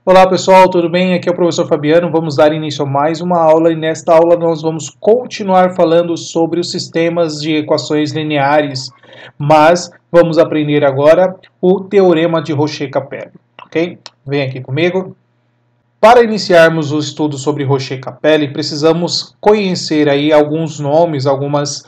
Olá pessoal, tudo bem? Aqui é o professor Fabiano. Vamos dar início a mais uma aula e nesta aula nós vamos continuar falando sobre os sistemas de equações lineares, mas vamos aprender agora o teorema de Rocher-Capelli, ok? Vem aqui comigo. Para iniciarmos o estudo sobre Rocher-Capelli, precisamos conhecer aí alguns nomes, algumas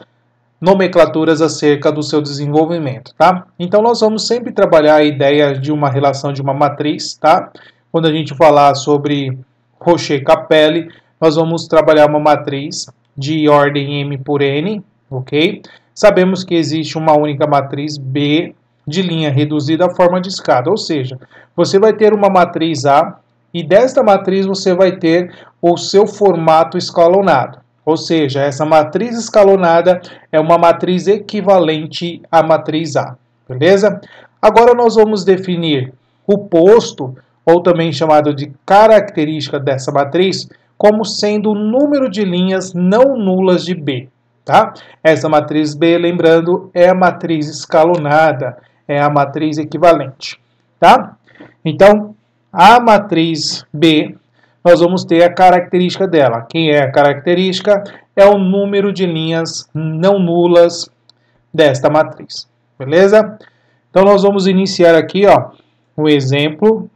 nomenclaturas acerca do seu desenvolvimento, tá? Então nós vamos sempre trabalhar a ideia de uma relação de uma matriz, tá? Quando a gente falar sobre Rocher-Capelli, nós vamos trabalhar uma matriz de ordem M por N, ok? Sabemos que existe uma única matriz B de linha reduzida à forma de escada, ou seja, você vai ter uma matriz A e desta matriz você vai ter o seu formato escalonado. Ou seja, essa matriz escalonada é uma matriz equivalente à matriz A, beleza? Agora nós vamos definir o posto, ou também chamado de característica dessa matriz, como sendo o número de linhas não nulas de B, tá? Essa matriz B, lembrando, é a matriz escalonada, é a matriz equivalente, tá? Então, a matriz B, nós vamos ter a característica dela. Quem é a característica? É o número de linhas não nulas desta matriz, beleza? Então, nós vamos iniciar aqui, ó, um exemplo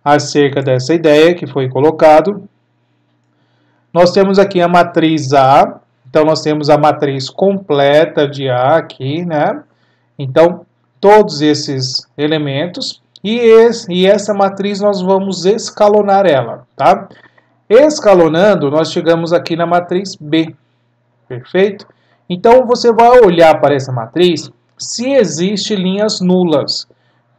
acerca dessa ideia que foi colocado. Nós temos aqui a matriz A, então nós temos a matriz completa de A aqui, né? Então, todos esses elementos, e essa matriz nós vamos escalonar ela, tá? Escalonando, nós chegamos aqui na matriz B, perfeito? Então, você vai olhar para essa matriz se existem linhas nulas.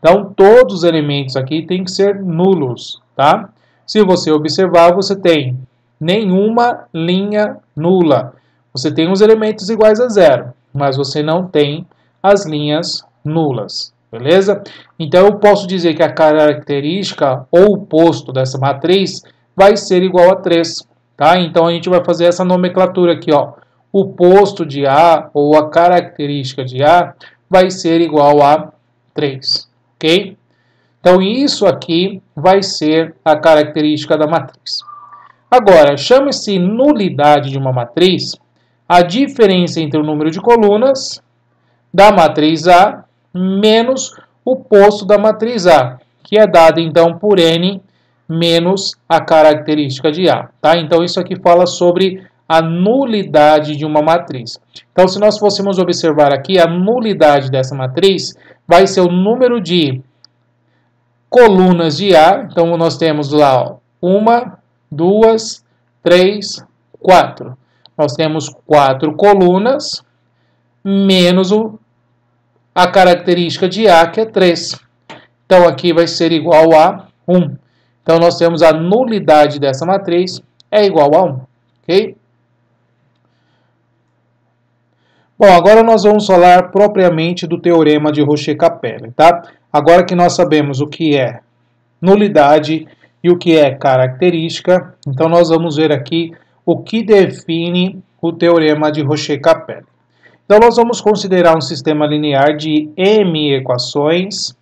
Então, todos os elementos aqui têm que ser nulos, tá? Se você observar, você tem nenhuma linha nula. Você tem os elementos iguais a zero, mas você não tem as linhas nulas, beleza? Então, eu posso dizer que a característica ou o posto dessa matriz vai ser igual a 3, tá? Então, a gente vai fazer essa nomenclatura aqui, ó. O posto de A ou a característica de A vai ser igual a 3. Ok? Então, isso aqui vai ser a característica da matriz. Agora, chama-se nulidade de uma matriz a diferença entre o número de colunas da matriz A menos o posto da matriz A, que é dado, então, por N menos a característica de A. Tá? Então, isso aqui fala sobre a nulidade de uma matriz. Então, se nós fôssemos observar aqui, a nulidade dessa matriz vai ser o número de colunas de A. Então, nós temos lá 1, 2, 3, 4. Nós temos 4 colunas menos a característica de A, que é 3. Então, aqui vai ser igual a 1. Então, nós temos a nulidade dessa matriz é igual a 1. Ok? Bom, agora nós vamos falar propriamente do teorema de Rocher-Capelli, tá? Agora que nós sabemos o que é nulidade e o que é característica, então nós vamos ver aqui o que define o teorema de Rocher-Capelli. Então nós vamos considerar um sistema linear de M equações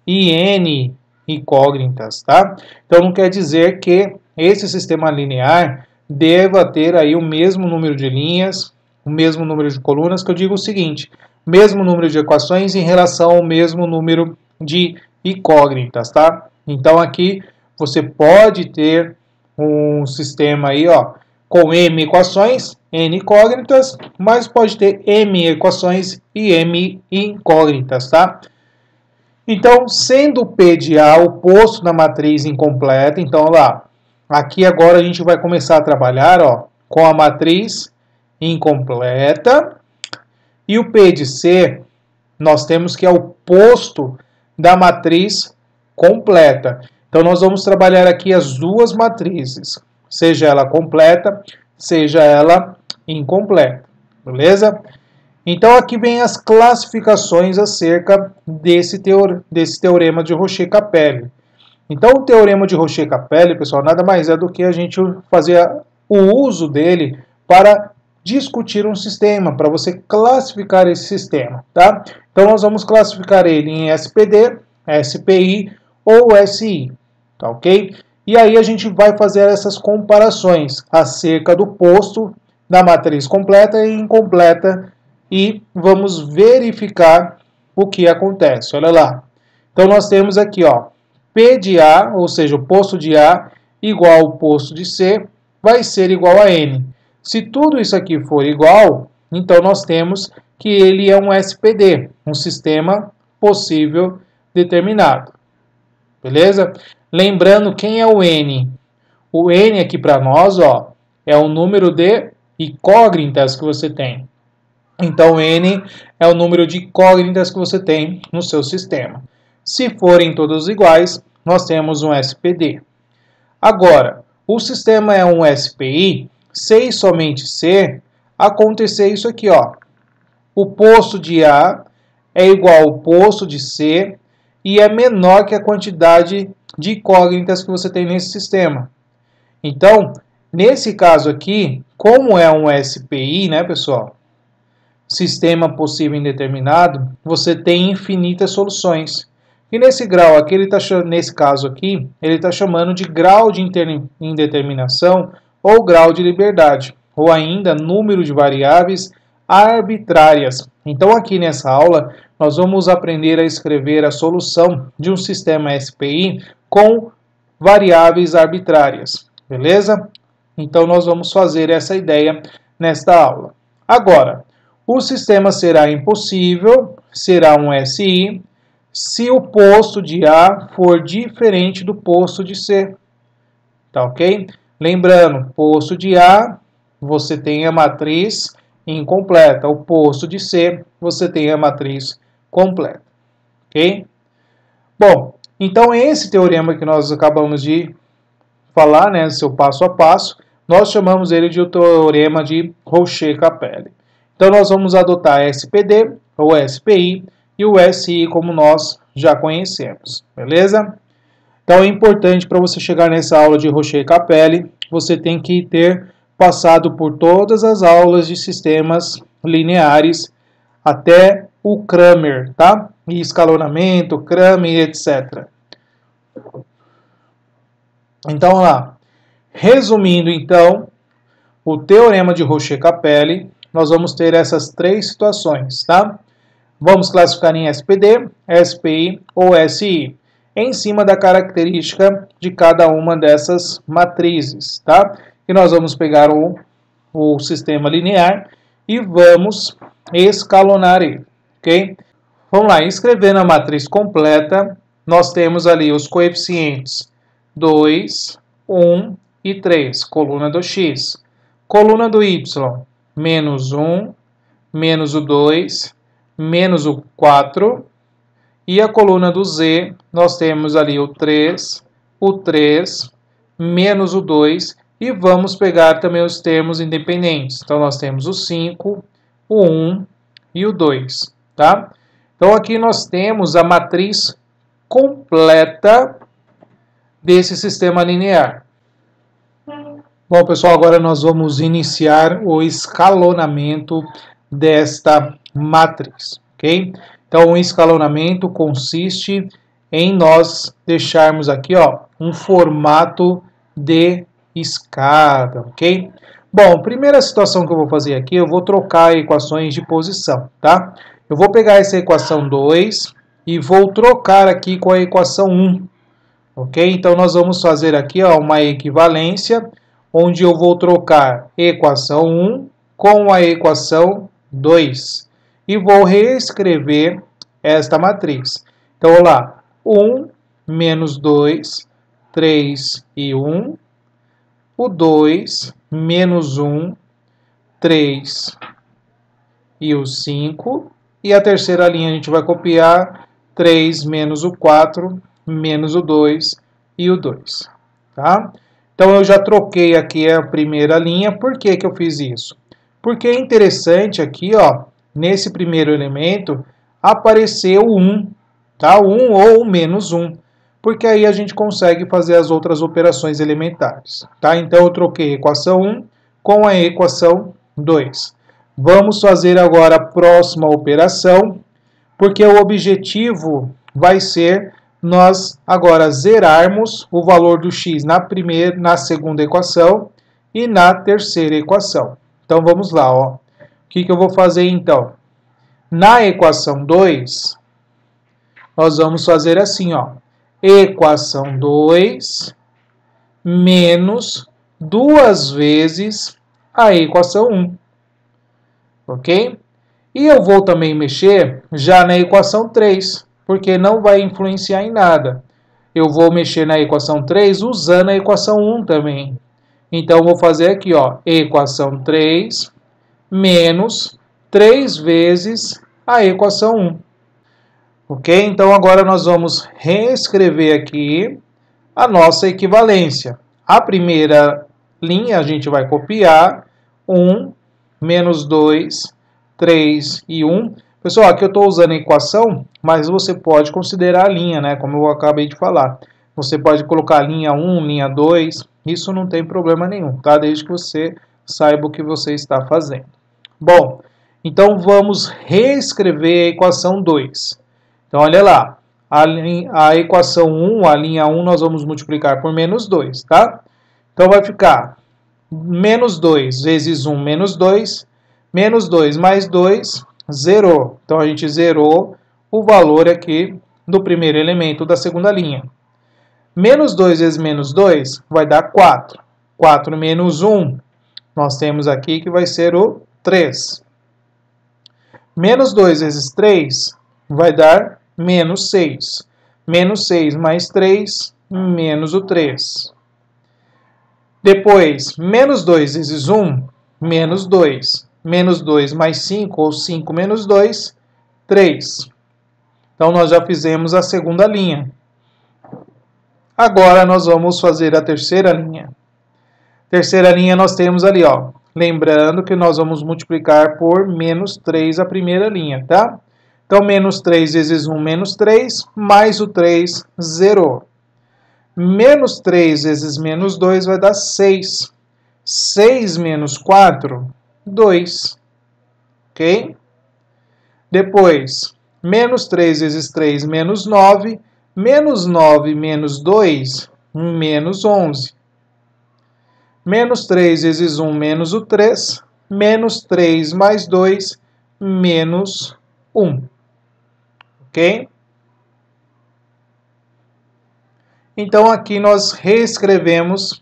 e N incógnitas, tá? Então não quer dizer que esse sistema linear deva ter aí o mesmo número de linhas, o mesmo número de colunas, que eu digo o seguinte, mesmo número de equações em relação ao mesmo número de incógnitas, tá? Então aqui você pode ter um sistema aí, ó, com M equações, N incógnitas, mas pode ter M equações e M incógnitas, tá? Então, sendo P de A o posto da matriz incompleta, então lá, aqui agora a gente vai começar a trabalhar, ó, com a matriz incompleta, e o P de C, nós temos que é o posto da matriz completa. Então, nós vamos trabalhar aqui as duas matrizes, seja ela completa, seja ela incompleta, beleza? Então, aqui vem as classificações acerca desse teorema de Rocher-Capelli. Então, o teorema de Rocher-Capelli, pessoal, nada mais é do que a gente fazer o uso dele para discutir um sistema, para você classificar esse sistema, tá? Então, nós vamos classificar ele em SPD, SPI ou SI. tá ok? E aí a gente vai fazer essas comparações acerca do posto da matriz completa e incompleta e vamos verificar o que acontece. Olha lá. Então nós temos aqui, ó, P de A, ou seja, o posto de A igual ao posto de C, vai ser igual a N. Se tudo isso aqui for igual, então nós temos que ele é um SPD, um sistema possível determinado. Beleza? Lembrando quem é o N. O N aqui para nós, ó, é o número de incógnitas que você tem. Então, N é o número de incógnitas que você tem no seu sistema. Se forem todos iguais, nós temos um SPD. Agora, o sistema é um SPI, se e somente se acontecer isso aqui, ó. O posto de A é igual ao posto de C e é menor que a quantidade de incógnitas que você tem nesse sistema. Então, nesse caso aqui, como é um SPI, né, pessoal? Sistema possível indeterminado, você tem infinitas soluções. E nesse grau aqui, nesse caso aqui, ele está chamando de grau de indeterminação ou grau de liberdade, ou ainda número de variáveis arbitrárias. Então aqui nessa aula, nós vamos aprender a escrever a solução de um sistema SPI com variáveis arbitrárias, beleza? Então nós vamos fazer essa ideia nesta aula. Agora, o sistema será impossível, será um SI, se o posto de A for diferente do posto de C. Tá ok? Lembrando, posto de A, você tem a matriz incompleta. O posto de C, você tem a matriz completa. Ok? Bom, então esse teorema que nós acabamos de falar, né, seu passo a passo, nós chamamos ele de o teorema de Rocher-Capelle. Então nós vamos adotar SPD, ou SPI, e o SI como nós já conhecemos, beleza? Então é importante para você chegar nessa aula de Rocher-Capelle, você tem que ter passado por todas as aulas de sistemas lineares até o Cramer, tá? E escalonamento, Cramer, etc. Então, lá, resumindo então, o teorema de Rocher-Capelle, nós vamos ter essas três situações, tá? Vamos classificar em SPD, SPI ou SI, em cima da característica de cada uma dessas matrizes, tá? E nós vamos pegar o sistema linear e vamos escalonar ele, ok? Vamos lá, escrevendo a matriz completa, nós temos ali os coeficientes 2, 1 e 3, coluna do X. Coluna do Y, menos 1, menos o 2, menos o 4. E a coluna do Z, nós temos ali o 3, menos o 2. E vamos pegar também os termos independentes. Então, nós temos o 5, o 1 e o 2. Tá? Então, aqui nós temos a matriz completa desse sistema linear. Bom, pessoal, agora nós vamos iniciar o escalonamento desta matriz, ok? Então, o escalonamento consiste em nós deixarmos aqui, ó, um formato de escada, ok? Bom, primeira situação que eu vou fazer aqui, eu vou trocar equações de posição, tá? Eu vou pegar essa equação 2 e vou trocar aqui com a equação 1, ok? Então, nós vamos fazer aqui, ó, uma equivalência, onde eu vou trocar equação 1 com a equação 2. E vou reescrever esta matriz. Então, olha lá. 1 menos 2, 3 e 1. O 2 menos 1, 3 e o 5. E a terceira linha a gente vai copiar 3 menos o 4, menos o 2 e o 2. Tá? Então, eu já troquei aqui a primeira linha. Por que que eu fiz isso? Porque é interessante aqui, ó, nesse primeiro elemento, apareceu 1, tá? 1 ou menos 1, porque aí a gente consegue fazer as outras operações elementares, tá? Então, eu troquei a equação 1 com a equação 2. Vamos fazer agora a próxima operação, porque o objetivo vai ser nós agora zerarmos o valor do x na segunda equação e na terceira equação. Então, vamos lá, ó. O que eu vou fazer, então? Na equação 2, nós vamos fazer assim, ó. Equação 2 menos 2 vezes a equação 1. Ok? E eu vou também mexer já na equação 3, porque não vai influenciar em nada. Eu vou mexer na equação 3 usando a equação 1 também. Então, eu vou fazer aqui, ó, equação 3 menos 3 vezes a equação 1. Ok? Então, agora nós vamos reescrever aqui a nossa equivalência. A primeira linha a gente vai copiar 1, menos 2, 3 e 1. Pessoal, aqui eu estou usando a equação, mas você pode considerar a linha, né? Como eu acabei de falar. Você pode colocar linha 1, linha 2, isso não tem problema nenhum, tá? Desde que você saiba o que você está fazendo. Bom, então vamos reescrever a equação 2. Então, olha lá. A equação 1, a linha 1, nós vamos multiplicar por menos 2, tá? Então, vai ficar menos 2 vezes 1, menos 2. Menos 2 mais 2, zerou. Então, a gente zerou o valor aqui do primeiro elemento da segunda linha. Menos 2 vezes menos 2 vai dar 4. 4 menos 1, nós temos aqui que vai ser o 3. Menos 2 vezes 3 vai dar menos 6. Menos 6 mais 3, menos o 3. Depois, menos 2 vezes 1, menos 2. Menos 2 mais 5, ou 5 menos 2, 3. Então, nós já fizemos a segunda linha. Agora, nós vamos fazer a terceira linha. Terceira linha nós temos ali, ó. Lembrando que nós vamos multiplicar por menos 3 a primeira linha, tá? Então, menos 3 vezes 1, menos 3, mais o 3, zerou. Menos 3 vezes menos 2 vai dar 6. 6 menos 4, 2. Ok? Depois, menos 3 vezes 3, menos 9. Menos 9 menos 2, menos 11. Menos 3 vezes 1, menos o 3. Menos 3 mais 2, menos 1. Ok? Então, aqui nós reescrevemos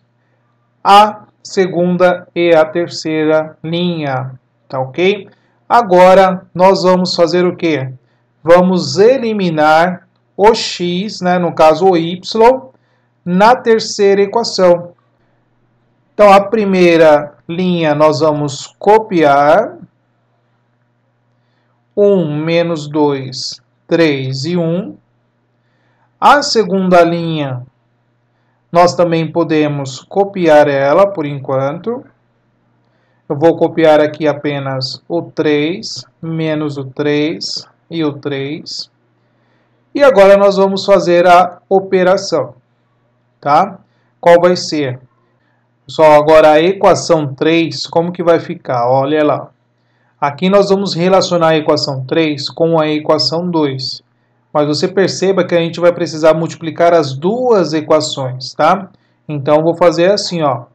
a segunda e a terceira linha. Tá ok? Agora, nós vamos fazer o quê? Vamos eliminar o x, né, no caso o y, na terceira equação. Então, a primeira linha nós vamos copiar. 1, menos 2, 3 e 1. A segunda linha, nós também podemos copiar ela por enquanto. Eu vou copiar aqui apenas o 3, menos o 3 e o 3. E agora nós vamos fazer a operação, tá? Qual vai ser? Pessoal, agora a equação 3, como que vai ficar? Olha lá. Aqui nós vamos relacionar a equação 3 com a equação 2. Mas você perceba que a gente vai precisar multiplicar as duas equações, tá? Então, eu vou fazer assim, ó.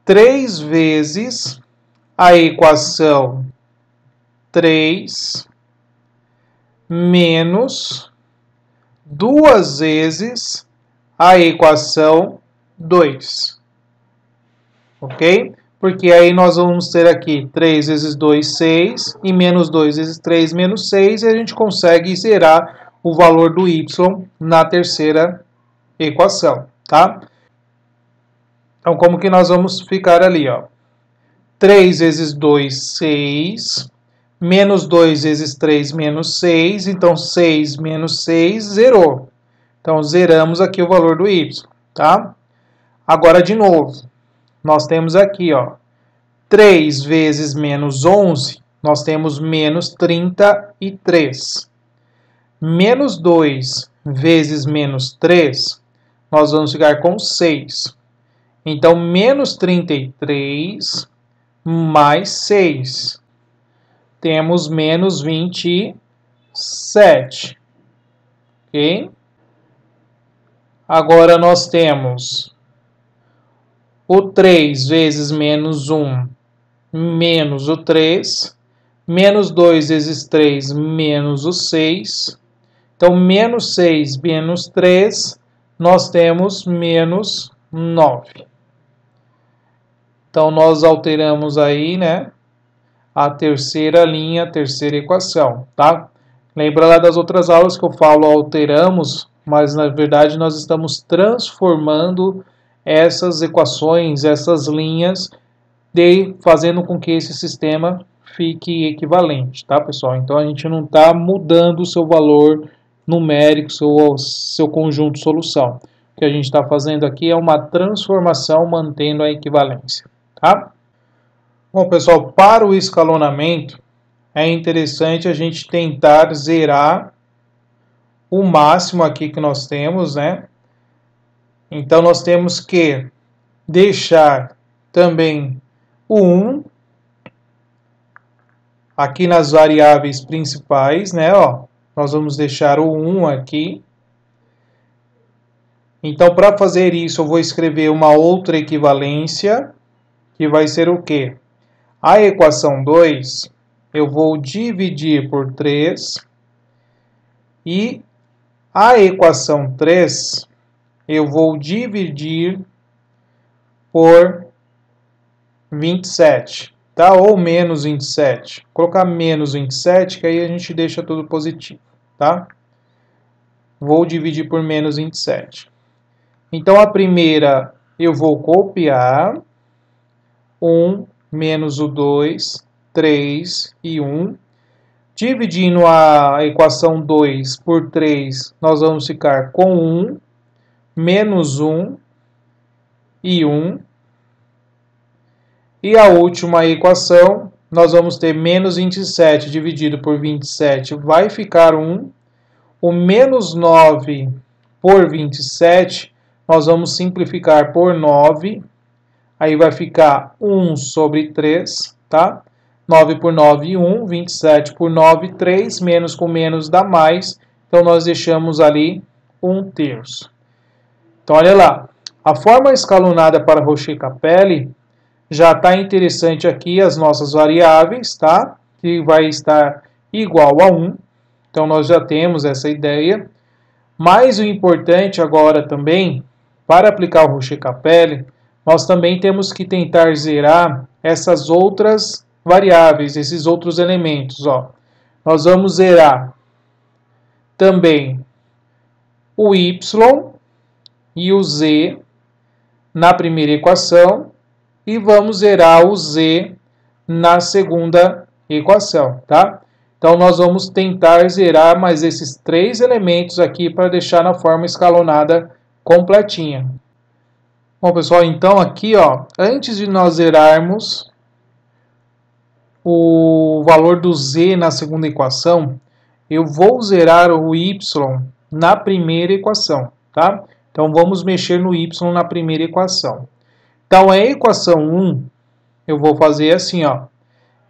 3 vezes a equação 3 menos 2 vezes a equação 2. Ok? Porque aí nós vamos ter aqui 3 vezes 2, 6, e menos 2 vezes 3, menos 6, e a gente consegue zerar o valor do y na terceira equação, tá? Então, como que nós vamos ficar ali, ó? 3 vezes 2, 6, menos 2 vezes 3, menos 6, então 6 menos 6, zerou. Então, zeramos aqui o valor do y, tá? Agora, de novo, nós temos aqui, ó, 3 vezes menos 11, nós temos menos 33. Menos 2 vezes menos 3, nós vamos ficar com 6. Então, menos 33 mais 6. Temos menos 27. ok? Agora nós temos o 3 vezes menos 1 menos o 3, menos 2 vezes 3 menos o 6. Então, menos 6 menos 3, nós temos menos 9. Então, nós alteramos aí, né, a terceira linha, a terceira equação, tá? Lembra lá das outras aulas que eu falo alteramos, mas na verdade nós estamos transformando essas equações, essas linhas, fazendo com que esse sistema fique equivalente, tá, pessoal? Então a gente não está mudando o seu valor numérico, seu conjunto de solução. O que a gente está fazendo aqui é uma transformação mantendo a equivalência, tá? Bom, pessoal, para o escalonamento, é interessante a gente tentar zerar o máximo aqui que nós temos, né? Então, nós temos que deixar também o 1 aqui nas variáveis principais, né? Ó, nós vamos deixar o 1 aqui. Então, para fazer isso, eu vou escrever uma outra equivalência, que vai ser o quê? A equação 2, eu vou dividir por 3, e a equação 3, eu vou dividir por 27, tá? Ou menos 27. Vou colocar menos 27, que aí a gente deixa tudo positivo, tá? Vou dividir por menos 27. Então, a primeira eu vou copiar, 1 menos o 2, 3 e 1. Dividindo a equação 2 por 3, nós vamos ficar com 1, menos 1 e 1. E a última equação, nós vamos ter menos 27 dividido por 27, vai ficar 1. O menos 9 por 27, nós vamos simplificar por 9. Aí vai ficar 1 sobre 3, tá? 9 por 9, 1. 27 por 9, 3. Menos com menos dá mais. Então, nós deixamos ali 1/3. Então, olha lá. A forma escalonada para Rocher-Capelle já está interessante aqui as nossas variáveis, tá? Que vai estar igual a 1. Então, nós já temos essa ideia. Mas o importante agora também, para aplicar o Rocher-Capelle, nós também temos que tentar zerar essas outras variáveis, esses outros elementos. Ó. Nós vamos zerar também o y e o z na primeira equação e vamos zerar o z na segunda equação, tá? Então, nós vamos tentar zerar mais esses 3 elementos aqui para deixar na forma escalonada completinha. Bom, pessoal, então aqui, ó, antes de nós zerarmos o valor do z na segunda equação, eu vou zerar o y na primeira equação, tá? Então, vamos mexer no y na primeira equação. Então, a equação 1, eu vou fazer assim, ó,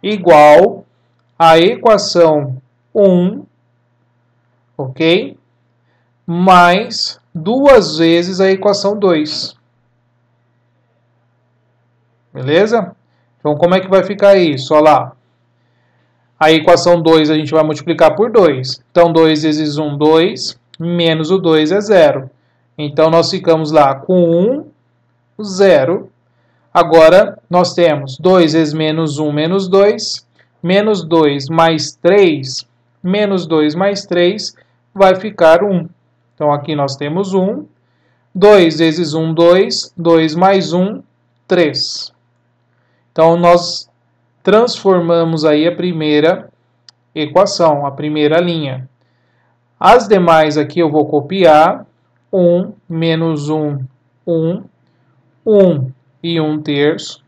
igual a equação 1, ok? Mais 2 vezes a equação 2. Beleza? Então, como é que vai ficar isso? Olha lá. A equação 2 a gente vai multiplicar por 2. Então, 2 vezes 1, 2. Menos o 2 é 0. Então, nós ficamos lá com 1, 0. Agora, nós temos 2 vezes menos 1, menos 2. Menos 2 mais 3. Menos 2 mais 3 vai ficar 1. Então, aqui nós temos 1. 2 vezes 1, 2. 2 mais 1, 3. Então, nós transformamos aí a primeira equação, a primeira linha. As demais aqui eu vou copiar. 1 menos 1, 1. 1 e 1/3.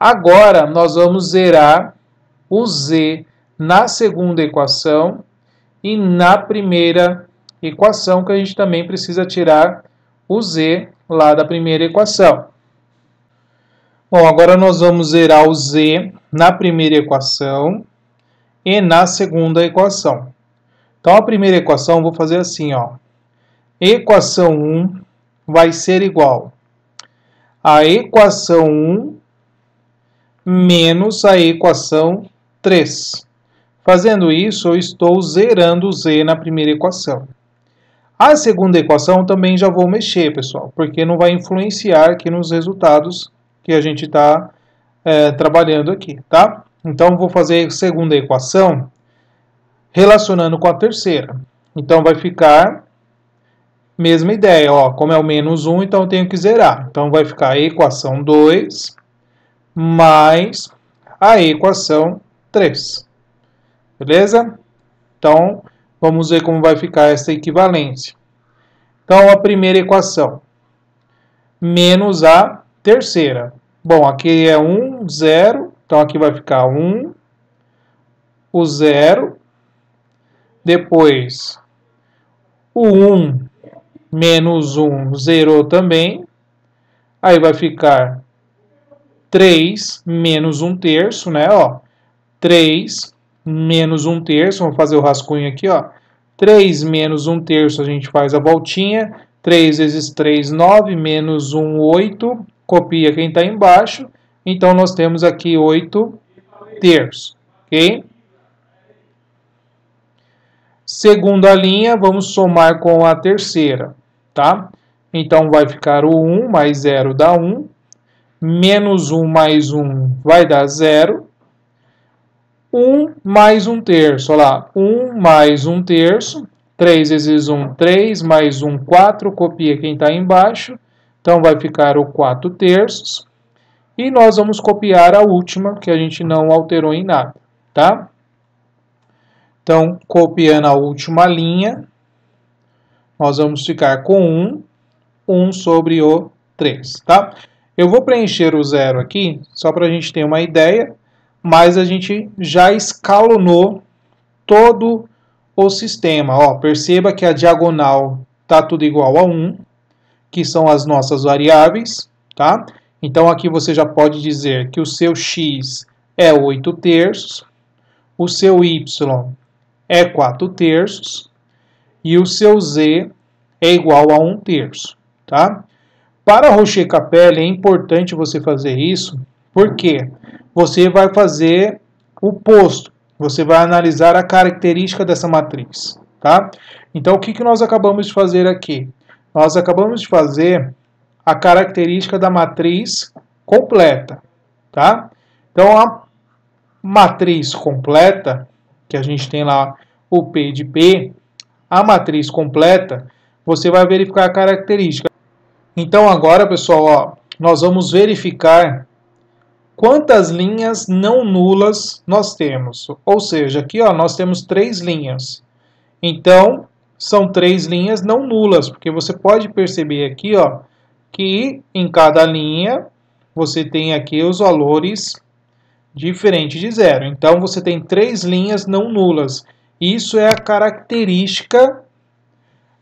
Agora, nós vamos zerar o z na segunda equação e na primeira equação, que a gente também precisa tirar o z lá da primeira equação. Bom, agora nós vamos zerar o z na primeira equação e na segunda equação. Então, a primeira equação eu vou fazer assim, ó. equação 1 vai ser igual a equação 1 menos a equação 3. Fazendo isso, eu estou zerando o z na primeira equação. A segunda equação também já vou mexer, pessoal, porque não vai influenciar aqui nos resultados que a gente está trabalhando aqui, tá? Então, vou fazer a segunda equação relacionando com a terceira. Então, vai ficar mesma ideia, ó, como é o menos 1, então eu tenho que zerar. Então, vai ficar a equação 2 mais a equação 3. Beleza? Então, vamos ver como vai ficar essa equivalência. Então, a primeira equação menos a terceira. Bom, aqui é 1, 0. Então, aqui vai ficar 1, o 0. Depois, o 1 menos 1 zerou também. Aí vai ficar 3 menos 1 terço, né? Ó, 3 menos 1 terço, vamos fazer o rascunho aqui, ó. 3 menos 1 terço, a gente faz a voltinha. 3 vezes 3, 9, menos 1, 8. Copia quem está embaixo. Então, nós temos aqui 8 terços, ok? Segunda linha, vamos somar com a terceira, tá? Então, vai ficar o 1 mais 0 dá 1. Menos 1 mais 1 vai dar 0. 1 mais 1 terço, olha lá. 1 mais 1 terço. 3 vezes 1, 3, mais 1, 4. Copia quem está embaixo. Então, vai ficar o 4 terços. E nós vamos copiar a última, que a gente não alterou em nada, tá? Então, copiando a última linha, nós vamos ficar com 1 sobre o 3, tá? Eu vou preencher o 0 aqui, só para a gente ter uma ideia, mas a gente já escalonou todo o sistema. Ó, perceba que a diagonal está tudo igual a 1, que são as nossas variáveis, tá? Então, aqui você já pode dizer que o seu x é 8 terços, o seu y é 4 terços e o seu z é igual a 1 terço, tá? Para Rocher-Capelle é importante você fazer isso, porque você vai fazer o posto, você vai analisar a característica dessa matriz, tá? Então, o que nós acabamos de fazer aqui? Nós acabamos de fazer a característica da matriz completa, tá? Então, a matriz completa, que a gente tem lá o P de P, a matriz completa, você vai verificar a característica. Então, agora, pessoal, ó, nós vamos verificar quantas linhas não nulas nós temos. Ou seja, aqui ó, nós temos 3 linhas. Então, são 3 linhas não nulas, porque você pode perceber aqui ó, que em cada linha você tem aqui os valores diferentes de 0. Então, você tem 3 linhas não nulas. Isso é a característica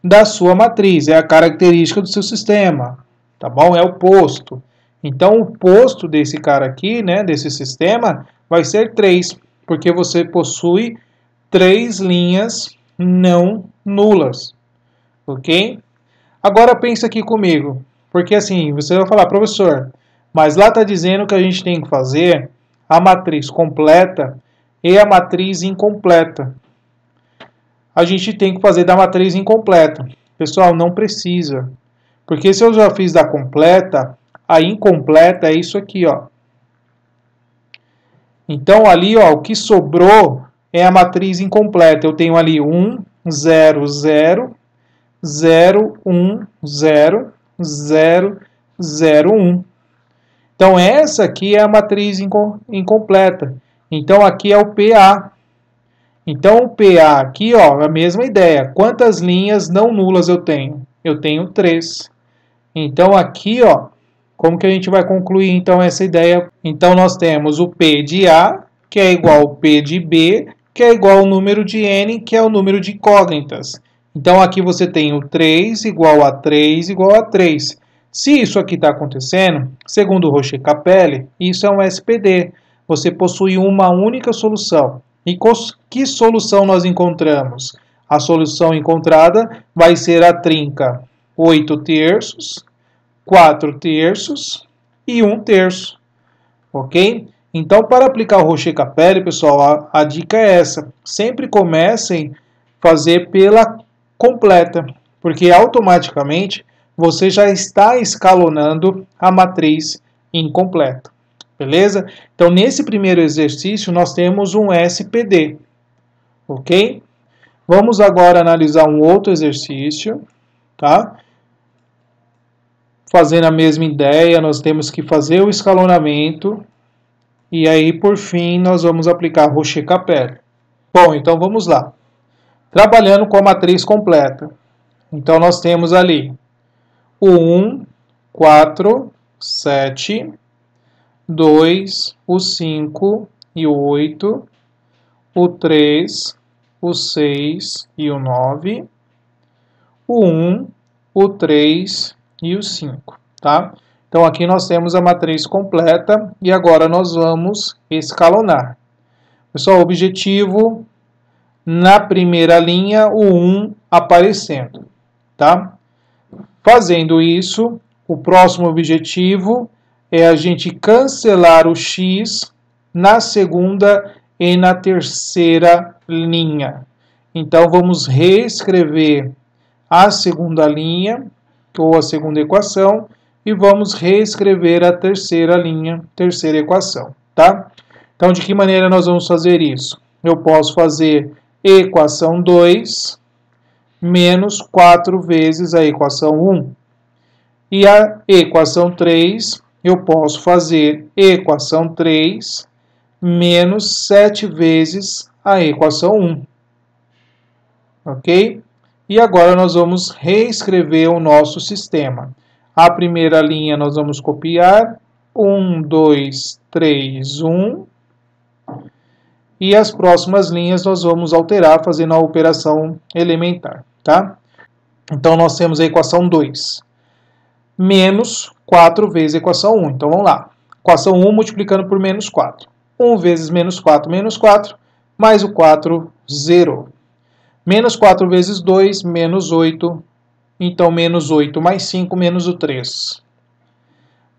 da sua matriz, é a característica do seu sistema, tá bom? É o posto. Então, o posto desse cara aqui, né, desse sistema, vai ser 3, porque você possui 3 linhas não nulas, ok? Agora, pensa aqui comigo, porque assim, você vai falar, professor, mas lá está dizendo que a gente tem que fazer a matriz completa e a matriz incompleta. A gente tem que fazer da matriz incompleta. Pessoal, não precisa. Porque se eu já fiz da completa, a incompleta é isso aqui, ó. Então, ali, ó, o que sobrou é a matriz incompleta. Eu tenho ali 1, 0, 0, 0, 1, 0, 0, 0, 1. Então, essa aqui é a matriz incompleta. Então, aqui é o PA. Então, o PA aqui, ó, é a mesma ideia. Quantas linhas não nulas eu tenho? Eu tenho 3. Então, aqui, ó, como que a gente vai concluir, então, essa ideia? Então, nós temos o P de A, que é igual ao P de B, que é igual ao número de N, que é o número de incógnitas. Então, aqui você tem o 3 igual a 3 igual a 3. Se isso aqui está acontecendo, segundo o Rocher-Capelle, isso é um SPD. Você possui uma única solução. E que solução nós encontramos? A solução encontrada vai ser a trinca 8 terços, 4 terços e 1 terço. Ok? Então, para aplicar o Rocher Capelli, pessoal, a dica é essa. Sempre comecem a fazer pela completa, porque automaticamente você já está escalonando a matriz incompleta. Beleza? Então, nesse primeiro exercício, nós temos um SPD. Ok? Vamos agora analisar um outro exercício, tá? Fazendo a mesma ideia, nós temos que fazer o escalonamento e aí, por fim, nós vamos aplicar Rocher Capelli. Bom, então vamos lá. Trabalhando com a matriz completa. Então, nós temos ali o 1, 4, 7, 2, o 5 e o 8, o 3, o 6 e o 9, o 1, o 3 e o 5, tá? Então, aqui nós temos a matriz completa e agora nós vamos escalonar. Pessoal, o objetivo, na primeira linha, o 1 aparecendo, tá? Fazendo isso, o próximo objetivo é a gente cancelar o x na segunda e na terceira linha. Então, vamos reescrever a segunda linha, ou a segunda equação, e vamos reescrever a terceira linha, terceira equação, tá? Então, de que maneira nós vamos fazer isso? Eu posso fazer equação 2 menos 4 vezes a equação 1. E a equação 3, eu posso fazer equação 3 menos 7 vezes a equação 1. Ok? E agora nós vamos reescrever o nosso sistema. A primeira linha nós vamos copiar 1, 2, 3, 1. E as próximas linhas nós vamos alterar fazendo a operação elementar, tá? Então nós temos a equação 2 menos 4 vezes a equação 1. Então vamos lá. Equação 1 multiplicando por menos 4. 1 vezes menos 4, mais o 4, 0. Menos 4 vezes 2, menos 8. Então, menos 8 mais 5, menos o 3.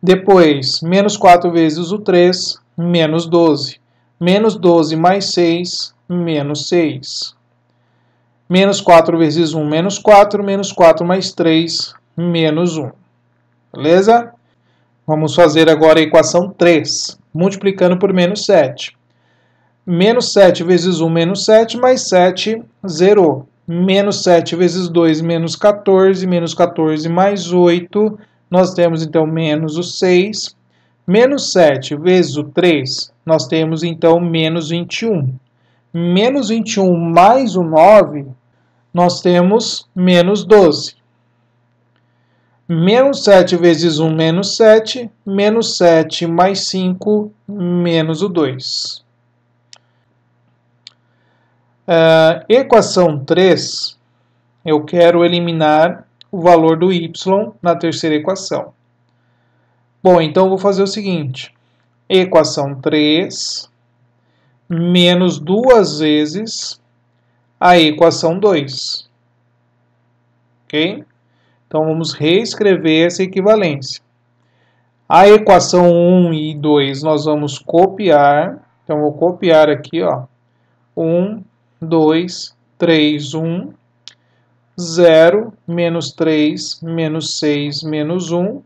Depois, menos 4 vezes o 3, menos 12. Menos 12 mais 6, menos 6. Menos 4 vezes 1, menos 4. Menos 4 mais 3, menos 1. Beleza? Vamos fazer agora a equação 3, multiplicando por menos 7. Menos 7 vezes 1, menos 7, mais 7, 0. Menos 7 vezes 2, menos 14. Menos 14 mais 8, nós temos então menos o 6. Menos 7 vezes o 3, nós temos então menos 21. Menos 21 mais o 9, nós temos menos 12. Menos 7 vezes 1, menos 7. Menos 7 mais 5, menos o 2. Equação 3, eu quero eliminar o valor do y na terceira equação. Bom, então eu vou fazer o seguinte. Equação 3 menos 2 vezes a equação 2. Ok? Então, vamos reescrever essa equivalência. A equação 1 e 2 nós vamos copiar. Então, vou copiar aqui, ó. 1, 2, 3, 1. 0, menos 3, menos 6, menos 1.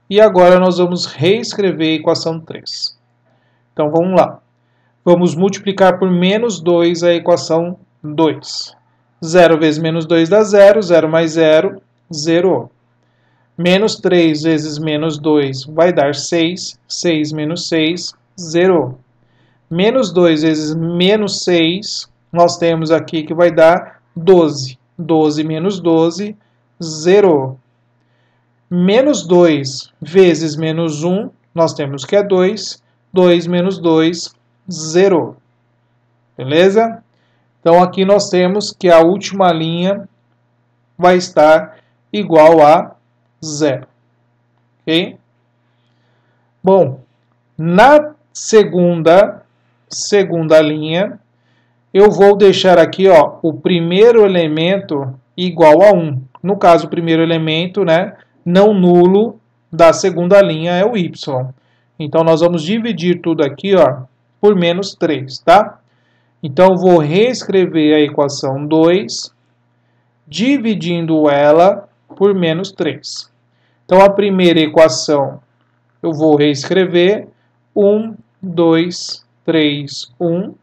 E agora nós vamos reescrever a equação 3. Então, vamos lá. Vamos multiplicar por menos 2 a equação 2. 0 vezes menos 2 dá 0. 0 mais 0, 0. Menos 3 vezes menos 2 vai dar 6. 6 menos 6, 0. Menos 2 vezes menos 6, nós temos aqui que vai dar 12. 12 menos 12, 0. Menos 2 vezes menos 1, nós temos que é 2. 2 menos 2, 0. Beleza? Então, aqui nós temos que a última linha vai estar igual a 0. Ok? Bom, na segunda linha, eu vou deixar aqui, ó, o primeiro elemento igual a 1. No caso, o primeiro elemento, né, não nulo da segunda linha é o y. Então, nós vamos dividir tudo aqui, ó, por menos 3, tá? Então, eu vou reescrever a equação 2, dividindo ela por menos 3. Então, a primeira equação eu vou reescrever 1, 2, 3, 1.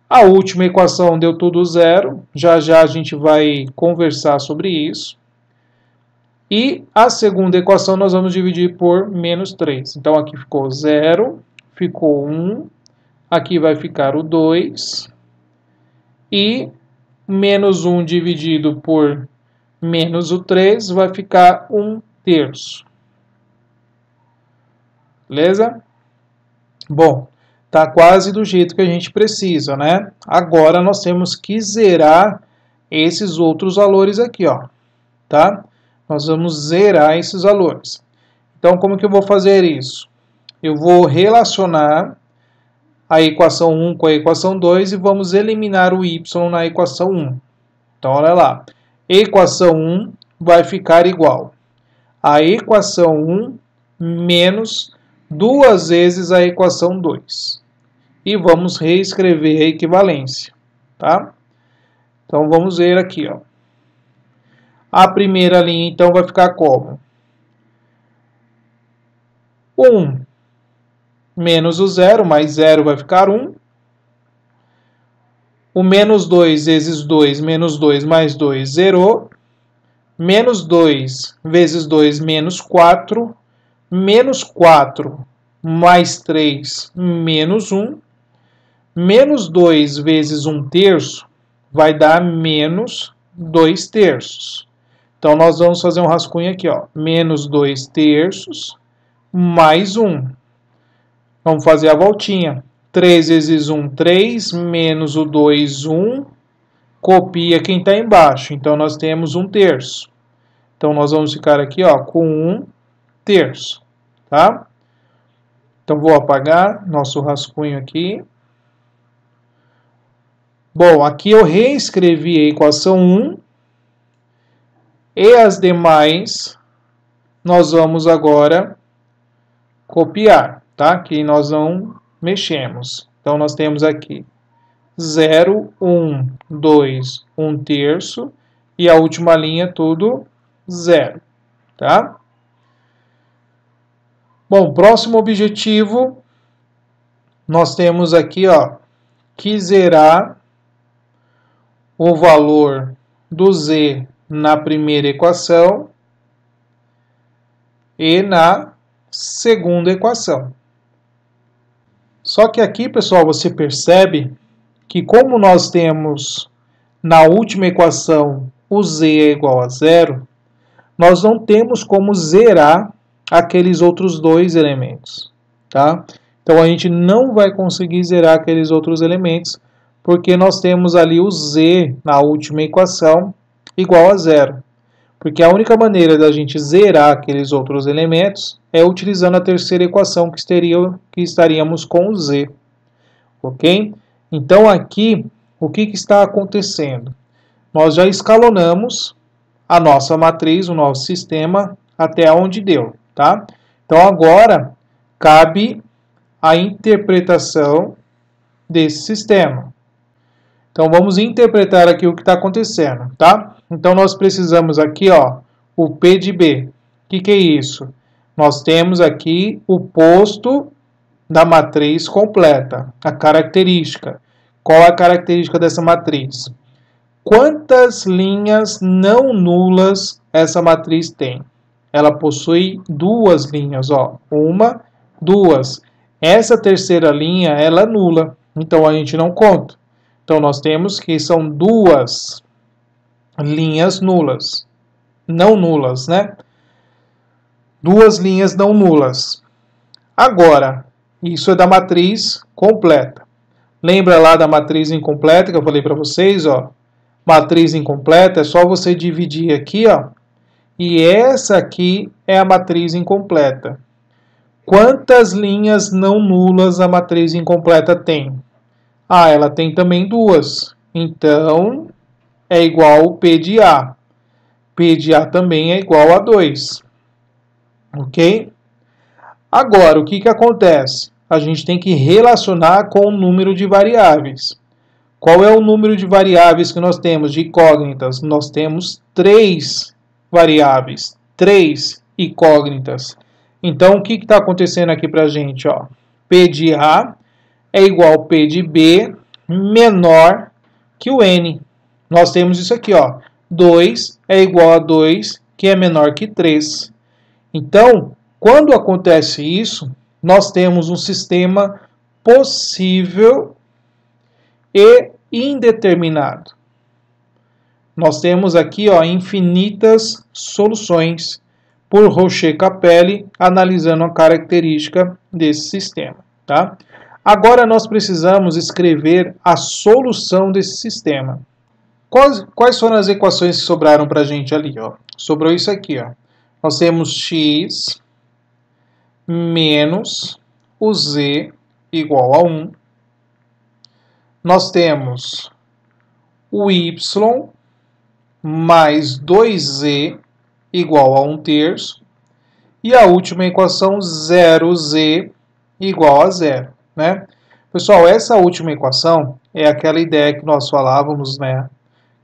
A última equação deu tudo zero, já já a gente vai conversar sobre isso. E a segunda equação nós vamos dividir por menos 3. Então aqui ficou 0, ficou 1, aqui vai ficar o 2, e menos 1 dividido por menos o 3 vai ficar 1/3. Beleza? Bom, tá quase do jeito que a gente precisa, né? Agora nós temos que zerar esses outros valores aqui, ó, tá? Nós vamos zerar esses valores. Então, como que eu vou fazer isso? Eu vou relacionar a equação 1 com a equação 2 e vamos eliminar o y na equação 1. Então, olha lá. Equação 1 vai ficar igual a equação 1 menos 2 vezes a equação 2. E vamos reescrever a equivalência, tá? Então, vamos ver aqui, ó. A primeira linha, então, vai ficar como? 1 menos o 0, mais 0 vai ficar 1. O menos 2 vezes 2, menos 2 mais 2, zerou. Menos 2 vezes 2, menos 4. Menos 4 mais 3, menos 1. Menos 2 vezes 1/3 vai dar menos 2/3. Então, nós vamos fazer um rascunho aqui, ó. Menos 2/3 mais 1. Vamos fazer a voltinha. 3 vezes 1, 3, menos o 2, 1. Copia quem está embaixo. Então, nós temos 1/3. Então, nós vamos ficar aqui, ó, com 1/3, tá? Então, vou apagar nosso rascunho aqui. Bom, aqui eu reescrevi a equação 1. E as demais, nós vamos agora copiar, tá? Que nós não mexemos. Então, nós temos aqui 0, 1, 2, 1/3. E a última linha, tudo 0, tá? Bom, próximo objetivo, nós temos aqui, ó, que zerar o valor do z na primeira equação e na segunda equação. Só que aqui, pessoal, você percebe que como nós temos na última equação o z é igual a 0, nós não temos como zerar aqueles outros dois elementos, tá? Então, a gente não vai conseguir zerar aqueles outros elementos, porque nós temos ali o z na última equação igual a 0. Porque a única maneira da gente zerar aqueles outros elementos é utilizando a terceira equação que estaríamos com o z. Ok? Então, aqui, o que está acontecendo? Nós já escalonamos a nossa matriz, o nosso sistema, até onde deu, tá? Então, agora, cabe a interpretação desse sistema. Então, vamos interpretar aqui o que está acontecendo, tá? Então, nós precisamos aqui, ó, o P de B. O que é isso? Nós temos aqui o posto da matriz completa, a característica. Qual é a característica dessa matriz? Quantas linhas não nulas essa matriz tem? Ela possui duas linhas, ó. 1, 2. Essa terceira linha, ela é nula, então a gente não conta. Então, nós temos que são duas linhas nulas. Não nulas, né? Duas linhas não nulas. Agora, isso é da matriz completa. Lembra lá da matriz incompleta que eu falei para vocês, ó? Matriz incompleta é só você dividir aqui, ó. E essa aqui é a matriz incompleta. Quantas linhas não nulas a matriz incompleta tem? Ah, ela tem também duas. Então, é igual ao P de A. P de A também é igual a 2. Ok? Agora, o que acontece? A gente tem que relacionar com o número de variáveis. Qual é o número de variáveis que nós temos de incógnitas? Nós temos 3 variáveis, 3 incógnitas. Então, o que está acontecendo aqui para a gente? Ó? P de A é igual a P de B menor que o N. Nós temos isso aqui, ó. 2 é igual a 2, que é menor que 3. Então, quando acontece isso, nós temos um sistema possível e indeterminado. Nós temos aqui, ó, infinitas soluções por Rocher-Capelli, analisando a característica desse sistema. Tá? Agora nós precisamos escrever a solução desse sistema. Quais foram as equações que sobraram para a gente ali? Ó? Sobrou isso aqui. Ó. Nós temos x menos o z igual a 1. Nós temos o y mais 2z igual a 1/3. E a última equação, 0z igual a 0. Né? Pessoal, essa última equação é aquela ideia que nós falávamos, né?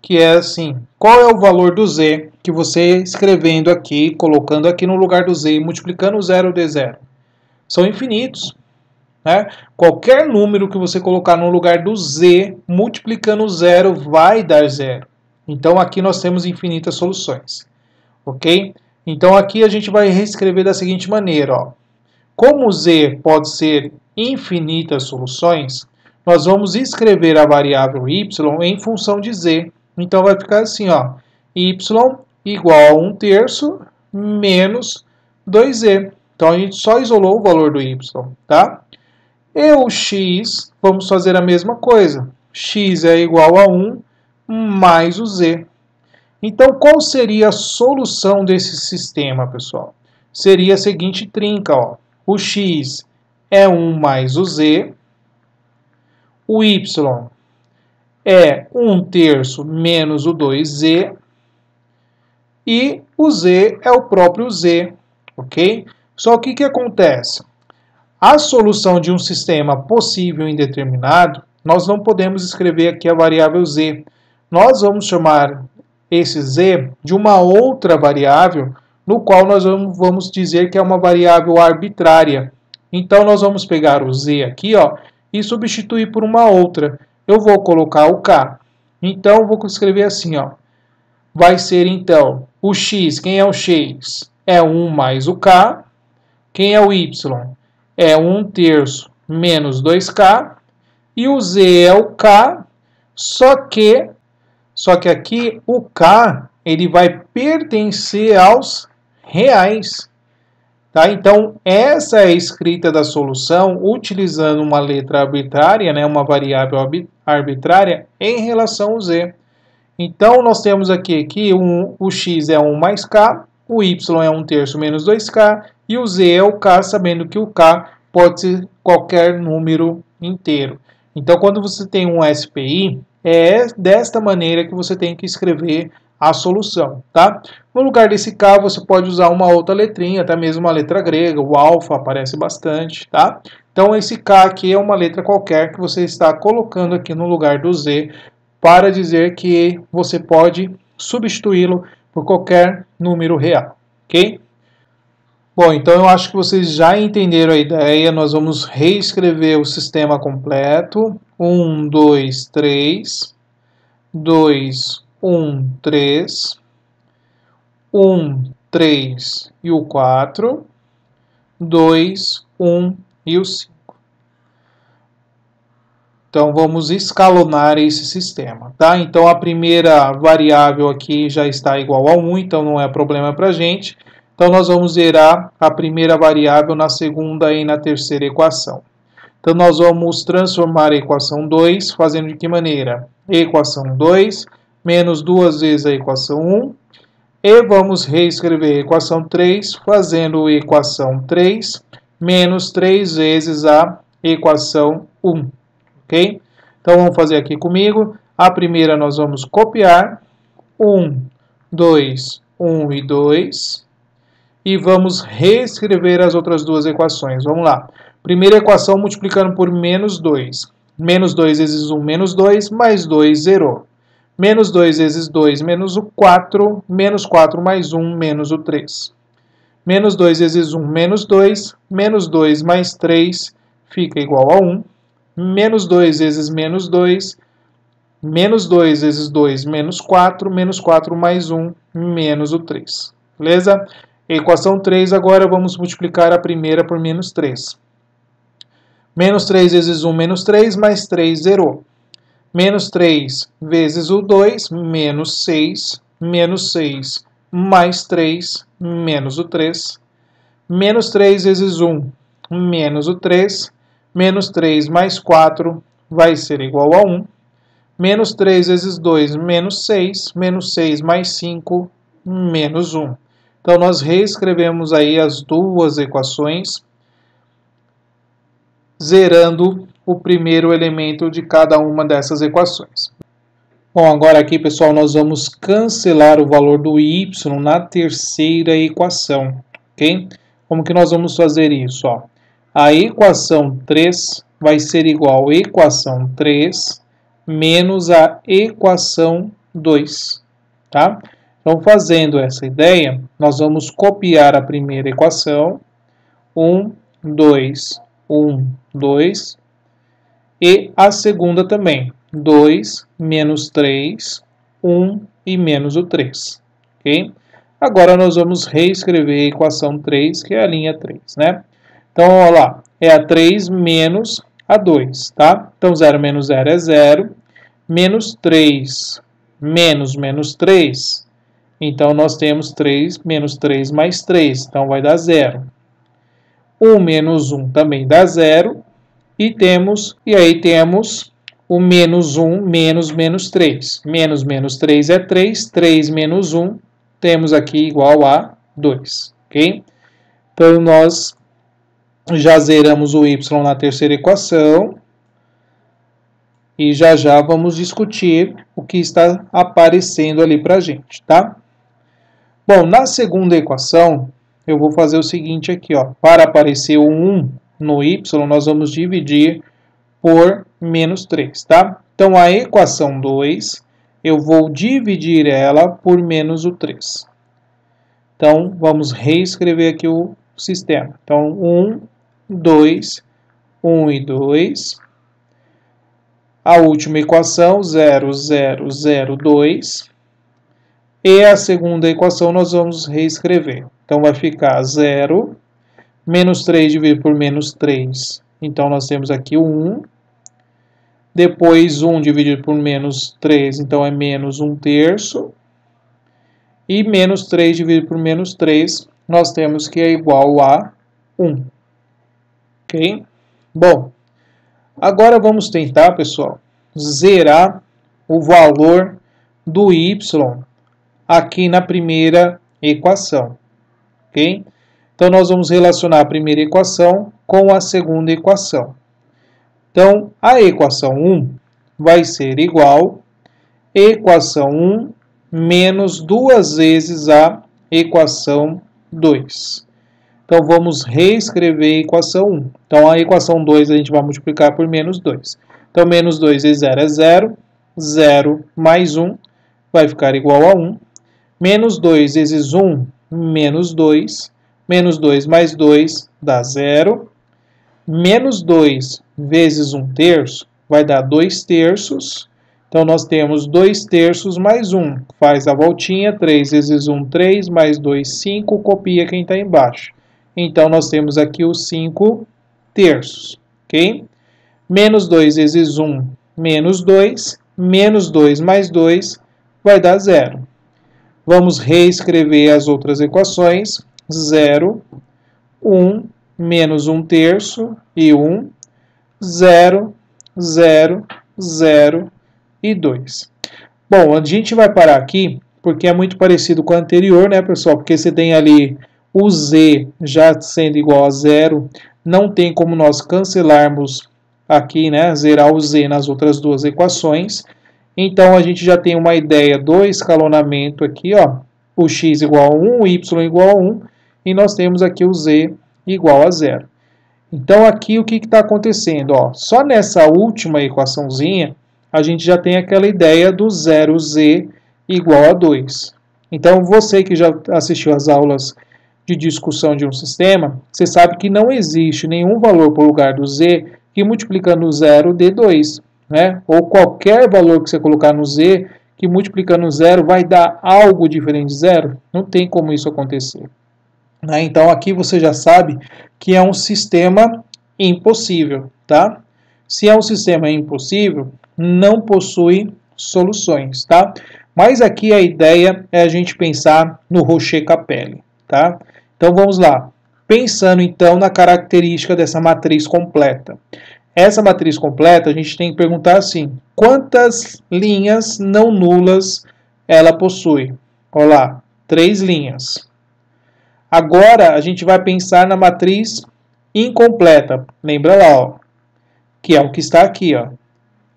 Que é assim, qual é o valor do z que você escrevendo aqui, colocando aqui no lugar do z e multiplicando o 0 de 0? São infinitos. Né? Qualquer número que você colocar no lugar do z, multiplicando o 0, vai dar 0. Então aqui nós temos infinitas soluções. Ok? Então aqui a gente vai reescrever da seguinte maneira. Ó. Como z pode ser infinitas soluções, nós vamos escrever a variável y em função de z. Então vai ficar assim, ó, y igual a 1/3 menos 2z. Então a gente só isolou o valor do y, tá? E o x, vamos fazer a mesma coisa. X é igual a 1 mais o z. Então qual seria a solução desse sistema, pessoal? Seria a seguinte trinca, ó. O x é 1 mais o z. O y é 1/3 menos o 2z, e o z é o próprio z, ok? Só que o que acontece? A solução de um sistema possível indeterminado, nós não podemos escrever aqui a variável z. Nós vamos chamar esse z de uma outra variável, no qual nós vamos dizer que é uma variável arbitrária. Então, nós vamos pegar o z aqui, ó, e substituir por uma outra. Eu vou colocar o k. Então, vou escrever assim, ó. Vai ser, então, o x. Quem é o x? É 1 mais o k. Quem é o y? É 1/3 menos 2k. E o z é o k. Só que aqui o k ele vai pertencer aos reais. Tá? Então, essa é a escrita da solução utilizando uma letra arbitrária, né, uma variável arbitrária, em relação ao z. Então, nós temos aqui que o x é 1 mais k, o y é 1/3 menos 2k, e o z é o k, sabendo que o k pode ser qualquer número inteiro. Então, quando você tem um SPI, é desta maneira que você tem que escrever a solução, tá? No lugar desse K, você pode usar uma outra letrinha, até mesmo uma letra grega, o alfa aparece bastante, tá? Então, esse K aqui é uma letra qualquer que você está colocando aqui no lugar do Z para dizer que você pode substituí-lo por qualquer número real, ok? Bom, então eu acho que vocês já entenderam a ideia. Nós vamos reescrever o sistema completo. 1, 2, 3, 2, 1, 3, 1, 3 e o 4, 2, 1 e o 5. Então, vamos escalonar esse sistema, tá? Então, a primeira variável aqui já está igual a 1, então não é problema para a gente. Então, nós vamos zerar a primeira variável na segunda e na terceira equação. Então, nós vamos transformar a equação 2, fazendo de que maneira? Equação 2 menos 2 vezes a equação 1. E vamos reescrever a equação 3, fazendo a equação 3 menos 3 vezes a equação 1. Ok? Então, Então, vamos fazer aqui comigo. A primeira nós vamos copiar. 1, 2, 1 e 2. E vamos reescrever as outras duas equações. Vamos lá. Primeira equação multiplicando por menos 2. Menos 2 vezes 1, menos 2, mais 2, zerou. Menos 2 vezes 2, menos o 4, menos 4 mais 1, menos o 3. Menos 2 vezes 1, menos 2, menos 2 mais 3, fica igual a 1. Menos 2 vezes menos 2, menos 2 vezes 2, menos 4 mais 1, menos o 3. Beleza? Equação 3, agora vamos multiplicar a primeira por menos 3. Menos 3 vezes 1, menos 3, mais 3, zerou. Menos 3 vezes o 2, menos 6 mais 3, menos o 3. Menos 3 vezes 1, menos o 3. Menos 3 mais 4 vai ser igual a 1. Menos 3 vezes 2, menos 6 mais 5, menos 1. Então, nós reescrevemos aí as duas equações, zerando o primeiro elemento de cada uma dessas equações. Bom, agora aqui, pessoal, nós vamos cancelar o valor do y na terceira equação, ok? Como que nós vamos fazer isso? Ó? A equação 3 vai ser igual a equação 3 menos a equação 2, tá? Então, fazendo essa ideia, nós vamos copiar a primeira equação, 1, 2, 1, 2, e a segunda também, 2 menos 3, 1 e menos o 3, ok? Agora, nós vamos reescrever a equação 3, que é a linha 3, né? Então, olha lá, é a 3 menos a 2, tá? Então, 0 menos 0 é 0, menos 3 menos 3, então, nós temos 3 menos 3 mais 3, então vai dar 0. 1 menos 1 também dá 0, e aí temos o menos 1 menos 3. Menos 3 é 3, 3 menos 1, temos aqui igual a 2, ok? Então, nós já zeramos o y na terceira equação, e já vamos discutir o que está aparecendo ali para a gente, tá? Bom, na segunda equação, eu vou fazer o seguinte aqui, ó. Para aparecer o 1 no y, nós vamos dividir por menos 3, tá? Então, a equação 2, eu vou dividir ela por menos o 3. Então, vamos reescrever aqui o sistema. Então, 1, 2, 1 e 2. A última equação, 0, 0, 0, 2. E a segunda equação nós vamos reescrever. Então, vai ficar 0, menos 3 dividido por menos 3. Então, nós temos aqui o 1. Depois, 1 dividido por menos 3, então é menos 1/3. E menos 3 dividido por menos 3, nós temos que é igual a 1. Ok? Bom, agora vamos tentar, pessoal, zerar o valor do y aqui na primeira equação, ok? Então, nós vamos relacionar a primeira equação com a segunda equação. Então, a equação 1 vai ser igual a equação 1 menos 2 vezes a equação 2. Então, vamos reescrever a equação 1. Então, a equação 2 a gente vai multiplicar por menos 2. Então, menos 2 vezes 0 é 0. 0 mais 1 vai ficar igual a 1. Menos 2 vezes 1, menos 2. Menos 2 mais 2 dá 0. Menos 2 vezes 1/3 vai dar 2/3. Então, nós temos 2/3 mais 1. Faz a voltinha. 3 vezes 1, 3. Mais 2, 5. Copia quem está embaixo. Então, nós temos aqui os 5/3. Ok? Menos 2 vezes 1, menos 2. Menos 2 mais 2 vai dar 0. Vamos reescrever as outras equações. 0, 1, menos 1/3 e 1. 0, 0, 0 e 2. Bom, a gente vai parar aqui, porque é muito parecido com o anterior, né, pessoal? Porque você tem ali o z já sendo igual a 0, não tem como nós cancelarmos aqui, né, zerar o z nas outras duas equações. Então, a gente já tem uma ideia do escalonamento aqui, ó, o x igual a 1, o y igual a 1, e nós temos aqui o z igual a 0. Então, aqui o que está acontecendo? Ó, só nessa última equaçãozinha, a gente já tem aquela ideia do 0z igual a 2. Então, você que já assistiu às aulas de discussão de um sistema, você sabe que não existe nenhum valor por lugar do z que multiplicando 0 dê 2. Né? Ou qualquer valor que você colocar no z, que multiplicando 0 vai dar algo diferente de 0. Não tem como isso acontecer. Né? Então, aqui você já sabe que é um sistema impossível. Tá? Se é um sistema impossível, não possui soluções. Tá? Mas aqui a ideia é a gente pensar no Rocher-Capelli. Tá? Então, vamos lá. Pensando, então, na característica dessa matriz completa. Essa matriz completa, a gente tem que perguntar assim, quantas linhas não nulas ela possui? Olha lá, 3 linhas. Agora, a gente vai pensar na matriz incompleta. Lembra lá, ó, que é o que está aqui. Ó.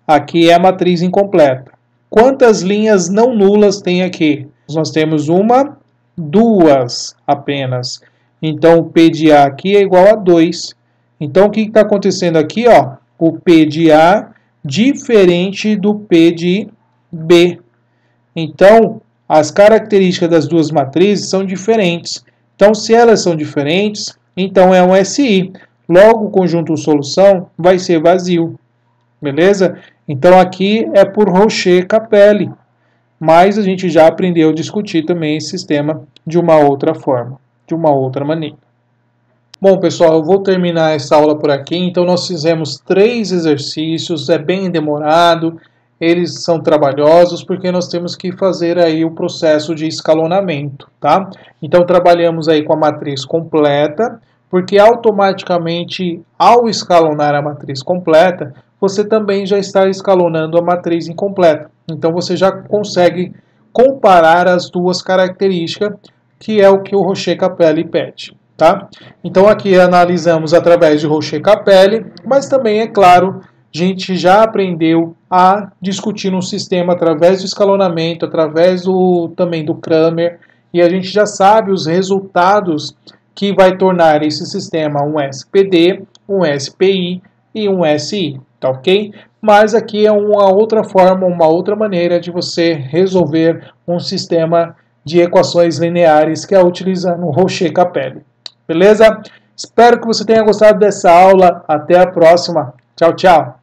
Aqui é a matriz incompleta. Quantas linhas não nulas tem aqui? Nós temos uma, 2 apenas. Então, o P de A aqui é igual a 2. Então, o que está acontecendo aqui? Ó, o P de A diferente do P de B. Então, as características das duas matrizes são diferentes. Então, se elas são diferentes, então é um SI. Logo, o conjunto solução vai ser vazio. Beleza? Então, aqui é por Rocher-Capelli. Mas a gente já aprendeu a discutir também esse sistema de uma outra forma, de uma outra maneira. Bom, pessoal, eu vou terminar essa aula por aqui. Então, nós fizemos 3 exercícios, é bem demorado, eles são trabalhosos, porque nós temos que fazer aí o processo de escalonamento, tá? Então, trabalhamos aí com a matriz completa, porque automaticamente, ao escalonar a matriz completa, você também já está escalonando a matriz incompleta. Então, você já consegue comparar as duas características, que é o que o Rocher-Capelli pede. Tá? Então aqui analisamos através de Rocher-Capelli, mas também, é claro, a gente já aprendeu a discutir um sistema através do escalonamento, através também do Cramer, e a gente já sabe os resultados que vai tornar esse sistema um SPD, um SPI e um SI, tá ok? Mas aqui é uma outra forma, uma outra maneira de você resolver um sistema de equações lineares que é utilizando o Rocher-Capelli. Beleza? Espero que você tenha gostado dessa aula. Até a próxima. Tchau, tchau.